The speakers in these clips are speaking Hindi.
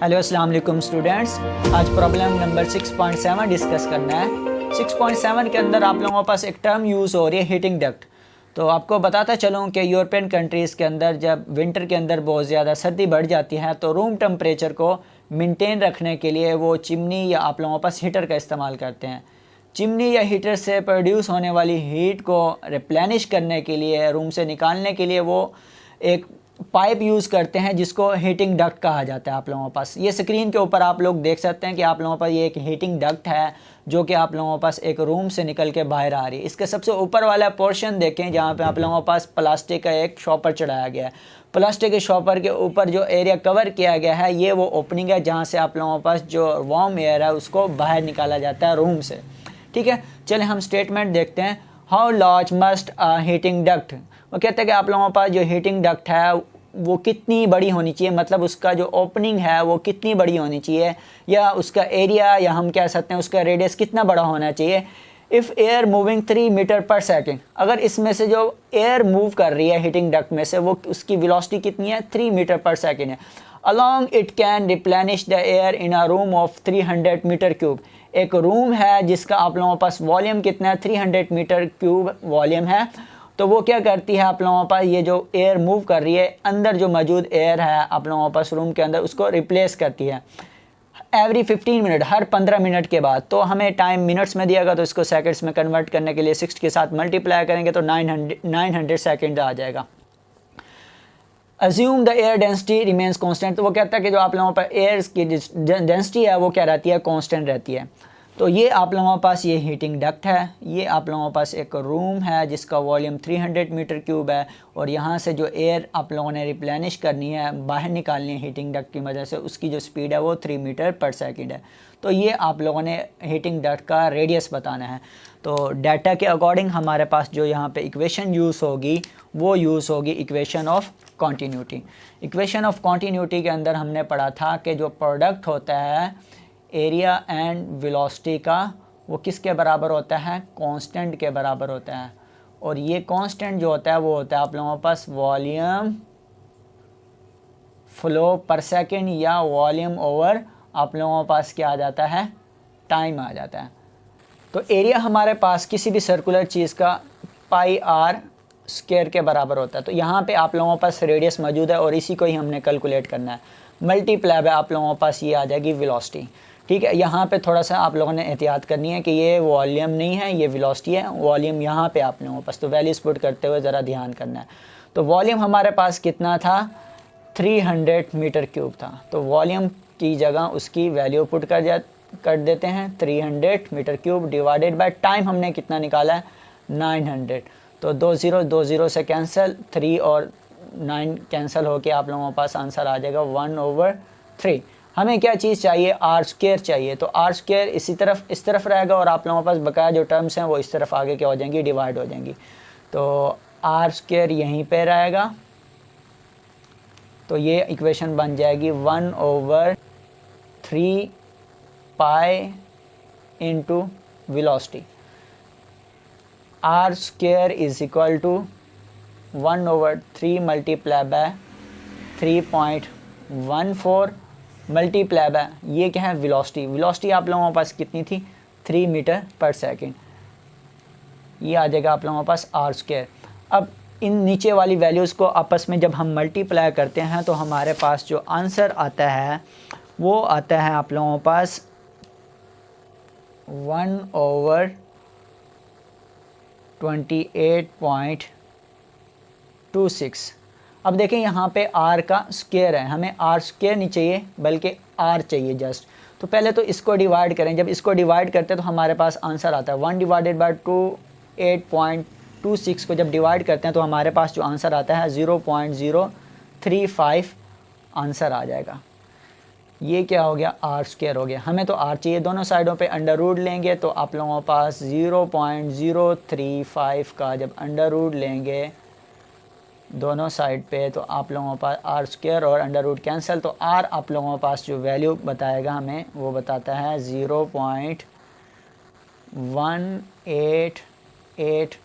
हेलो अस्सलाम वालेकुम स्टूडेंट्स। आज प्रॉब्लम नंबर 6.7 डिस्कस करना है। 6.7 के अंदर आप लोगों के पास एक टर्म यूज़ हो रही है हीटिंग डक्ट। तो आपको बताता चलूँ कि यूरोपियन कंट्रीज़ के अंदर जब विंटर के अंदर बहुत ज़्यादा सर्दी बढ़ जाती है तो रूम टेम्परेचर को मेंटेन रखने के लिए वो चिमनी या आप लोगों के पास हीटर का इस्तेमाल करते हैं। चिमनी या हीटर से प्रोड्यूस होने वाली हीट को रिप्लेनिश करने के लिए, रूम से निकालने के लिए वो एक पाइप यूज़ करते हैं जिसको हीटिंग डक्ट कहा जाता है। आप लोगों के पास ये स्क्रीन के ऊपर आप लोग देख सकते हैं कि आप लोगों के पास ये एक हीटिंग डक्ट है जो कि आप लोगों के पास एक रूम से निकल के बाहर आ रही है। इसके सबसे ऊपर वाला पोर्शन देखें जहाँ पे आप लोगों के पास प्लास्टिक का एक शॉपर चढ़ाया गया है। प्लास्टिक के शॉपर के ऊपर जो एरिया कवर किया गया है ये वो ओपनिंग है जहाँ से आप लोगों के पास जो वार्म एयर है उसको बाहर निकाला जाता है रूम से। ठीक है, चलिए हम स्टेटमेंट देखते हैं। How large must heating duct, वो कहते हैं कि आप लोगों के पास जो हीटिंग डक्ट है वो कितनी बड़ी होनी चाहिए, मतलब उसका जो ओपनिंग है वो कितनी बड़ी होनी चाहिए, या उसका एरिया या हम कह सकते हैं उसका रेडियस कितना बड़ा होना चाहिए। इफ़ एयर मूविंग 3 मीटर पर सेकेंड, अगर इसमें से जो एयर मूव कर रही है हीटिंग डक्ट में से वो उसकी वेलोसिटी कितनी है, 3 मीटर पर सेकेंड है। Along it can replenish the air in a room of 300 meter cube, एक रूम है जिसका आप लोगों के पास वॉल्यूम कितना है, 300 मीटर क्यूब वॉल्यूम है। तो वो क्या करती है, आप लोगों के पास ये जो एयर मूव कर रही है अंदर जो मौजूद एयर है आप लोगों के पास रूम के अंदर उसको रिप्लेस करती है एवरी 15 मिनट, हर 15 मिनट के बाद। तो हमें टाइम मिनट्स में दिया गया तो इसको सेकंड्स में कन्वर्ट करने के लिए 6 के साथ मल्टीप्लाई करेंगे तो 900 सेकेंड आ जाएगा। Assume the air density remains constant, तो वो कहता है कि जो आप लोगों पर एयर की डेंसिटी है वो क्या रहती है, कांस्टेंट रहती है। तो ये आप लोगों के पास ये हीटिंग डक्ट है, ये आप लोगों के पास एक रूम है जिसका वॉल्यूम 300 मीटर क्यूब है और यहाँ से जो एयर आप लोगों ने रिप्लेनिश करनी है, बाहर निकालनी है हीटिंग डक्ट की वजह से, उसकी जो स्पीड है वो 3 मीटर पर सेकंड है। तो ये आप लोगों ने हीटिंग डक्ट का रेडियस बताना है। तो डाटा के अकॉर्डिंग हमारे पास जो यहाँ पे इक्वेशन यूज़ होगी वो यूज़ होगी equation of continuity. Equation of continuity के अंदर हमने पढ़ा था कि जो प्रोडक्ट होता है एरिया एंड वेलोसिटी का वो किसके बराबर होता है, कांस्टेंट के बराबर होता है। और ये कांस्टेंट जो होता है वो होता है आप लोगों के पास वॉल्यूम फ्लो पर सेकेंड या वॉल्यूम ओवर आप लोगों के पास क्या आ जाता है, टाइम आ जाता है। तो एरिया हमारे पास किसी भी सर्कुलर चीज़ का पाई आर स्क्वायर के बराबर होता है। तो यहाँ पे आप लोगों के पास रेडियस मौजूद है और इसी को ही हमने कैलकुलेट करना है। मल्टीप्लाई है आप लोगों के पास ये आ जाएगी वेलोसिटी। ठीक है, यहाँ पे थोड़ा सा आप लोगों ने एहतियात करनी है कि ये वॉल्यूम नहीं है ये वेलोसिटी है, वॉल्यूम यहाँ पे आप लोगों के पास, तो वैल्यूज पुट करते हुए ज़रा ध्यान करना है। तो वॉल्यूम हमारे पास कितना था, 300 मीटर क्यूब था। तो वॉल्यूम की जगह उसकी वैल्यू पुट कर देते हैं 300 meter cube divided by time हमने कितना निकाला है, 900। तो 2 से कैंसिल, 3 और 9 कैंसिल होके आप लोगों के पास आंसर आ जाएगा 1/3। हमें क्या चीज़ चाहिए, आर स्क्वायर चाहिए। तो आर स्क्वायर इस तरफ रहेगा और आप लोगों के पास बकाया जो टर्म्स हैं वो इस तरफ आगे क्या हो जाएंगी, डिवाइड हो जाएंगी। तो आर स्क्वायर यहीं पे रहेगा, तो ये इक्वेशन बन जाएगी 1/3 pi into velocity. R square is equal to 1/3 multiply by 3.14 multiply by ये क्या है, वेलोसिटी। वेलोसिटी आप लोगों के पास कितनी थी, 3 मीटर पर सेकेंड। ये आ जाएगा आप लोगों के पास आर स्क्वायर। अब इन नीचे वाली वैल्यूज़ को आपस में जब हम मल्टीप्लाई करते हैं तो हमारे पास जो आंसर आता है वो आता है आप लोगों के पास 1/28.26। अब देखें यहाँ पे r का स्क्वायर है, हमें r स्क्वायर नहीं चाहिए बल्कि r चाहिए जस्ट। तो पहले तो इसको डिवाइड करें, जब इसको डिवाइड करते हैं तो हमारे पास आंसर आता है 1/28.26 को जब डिवाइड करते हैं तो हमारे पास जो आंसर आता है 0.035 आंसर आ जाएगा। ये क्या हो गया, आर स्क्वायर हो गया। हमें तो आर चाहिए, दोनों साइडों पे अंडर रूट लेंगे तो आप लोगों के पास 0.035 का जब अंडर रूट लेंगे दोनों साइड पे तो आप लोगों के पास आर स्क्वायर और अंडर रूट कैंसिल, तो आर आप लोगों के पास जो वैल्यू बताएगा हमें वो बताता है 0.188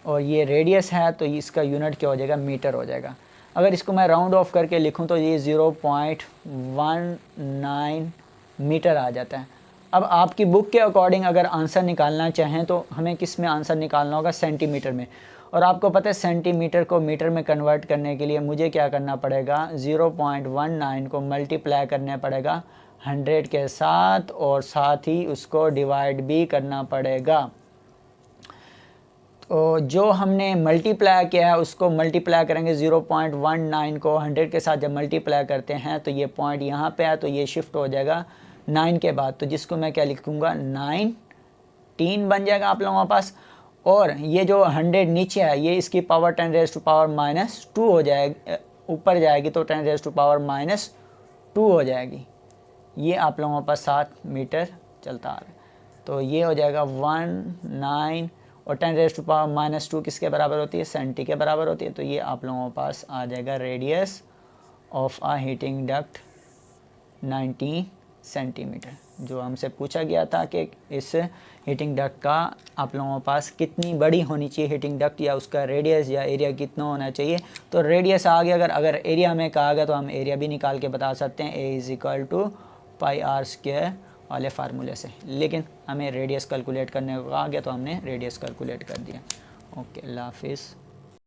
और ये रेडियस है तो इसका यूनिट क्या हो जाएगा, मीटर हो जाएगा। अगर इसको मैं राउंड ऑफ करके लिखूं तो ये 0.19 मीटर आ जाता है। अब आपकी बुक के अकॉर्डिंग अगर आंसर निकालना चाहें तो हमें किस में आंसर निकालना होगा, सेंटीमीटर में। और आपको पता है सेंटीमीटर को मीटर में कन्वर्ट करने के लिए मुझे क्या करना पड़ेगा, 0.19 को मल्टीप्लाई करना पड़ेगा 100 के साथ और साथ ही उसको डिवाइड भी करना पड़ेगा। तो जो हमने मल्टीप्लाई किया है उसको मल्टीप्लाई करेंगे 0.19 को 100 के साथ जब मल्टीप्लाई करते हैं तो ये पॉइंट यहाँ पे है तो ये शिफ्ट हो जाएगा 9 के बाद, तो जिसको मैं क्या लिखूँगा 19 बन जाएगा आप लोगों के पास। और ये जो 100 नीचे है ये इसकी पावर 10⁻⁻² हो जाएगी, ऊपर जाएगी तो 10⁻⁻² हो जाएगी। ये आप लोगों के पास 7 मीटर चलता आ रहा है। तो ये हो जाएगा 19 और 10⁻⁻² किसके बराबर होती है, सेंटी के बराबर होती है। तो ये आप लोगों के पास आ जाएगा radius of a heating duct 19 centimetre. जो हमसे पूछा गया था कि इस हीटिंग डक्ट का आप लोगों के पास कितनी बड़ी होनी चाहिए हीटिंग डक्ट, या उसका रेडियस या एरिया कितना होना चाहिए। तो रेडियस आ गया, अगर एरिया में कहा गया तो हम एरिया भी निकाल के बता सकते हैं, A = πr² वाले फार्मूले से। लेकिन हमें रेडियस कैलकुलेट करने को आ गया तो हमने रेडियस कैलकुलेट कर दिया। ओके, अल्लाह हाफिज़।